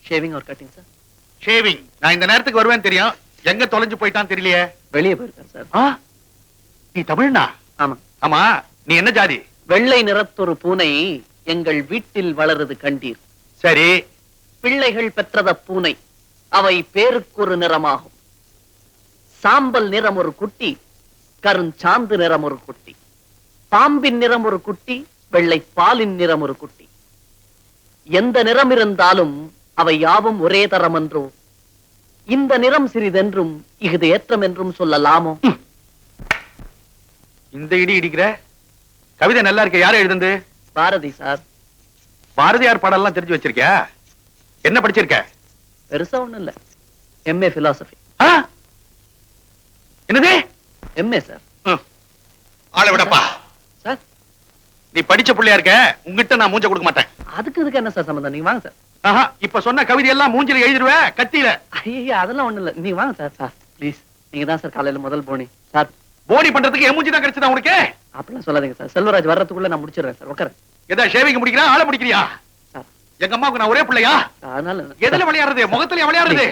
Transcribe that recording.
Shaving or cutting sir? Shaving. நான் இந்த நேரத்துக்கு வருவேன் தெரியும். எங்க தொலைஞ்சு போயிட்டான் தெரியலையே. வெளியே போயிருக்கார் சார். நீ தமிழ்னா? ஆமா. ஆமா, நீ என்ன ஜாதி? வெள்ளை நிறத்தொரு பூனை எங்கள் வீட்டில் வளருது கண்டீர். சரி. பிள்ளைகள் பெற்றத பூனை, அவை பேருக்கொரு நிறமாகும். சாம்பல் நிறம் ஒரு குட்டி, கருஞ்சாந்து நிறம் ஒரு குட்டி, பாம்பின் நிறம் ஒரு குட்டி, வெள்ளை பாலின் நிறம் ஒரு குட்டி. எந்த நிறம் இருந்தாலும் அவை யாவும் ஒரே தரம் என்றோ, இந்த நிறம் சிறிதென்றும் இஃது ஏற்றம் என்றும் சொல்லலாமோ? இந்த இடி இடிக்கிற கவிதை நல்லா இருக்க. யாரும் எழுதுந்து? பாரதி சார். பாரதியார் பாடலாம் தெரிஞ்சு வச்சிருக்கியா? என்ன படிச்சிருக்க? பெருசா ஒண்ணும் இல்ல. MA philosophy. என்னது? MA sir. ஆளை விடப்பா சார். நீ படிச்ச பிள்ளையா இருக்க, உங்ககிட்ட நான் மூஞ்ச கொடுக்க மாட்டேன். அதுக்கு இதுக்கு என்ன சார் சம்பந்தம்? நீங்க வாங்க சார். இப்ப சொன்ன கவிதை எல்லாம் மூஞ்சில எழுதிருவ கத்தியில. ஐயா அதெல்லாம் ஒண்ணும் இல்ல, நீங்க வாங்க சார். சார் ப்ளீஸ், நீங்க தான் சார் காலையில முதல் போனி சார். போனி பண்றதுக்கு என் மூஞ்சி தான் கிடைச்சதா உனக்கு? அப்படிலாம் சொல்லாதீங்க சார். செல்வராஜ் வர்றதுக்குள்ள நான் முடிச்சிடுறேன் சார். உட்கார. எதா ஷேவிங் முடிக்கிறா? ஆளை பிடிக்கிறியா? சார் எங்க அம்மாவுக்கு நான் ஒரே பிள்ளையா? அதனால எதுல விளையாடுறது? முகத்துல விளையாடுறது?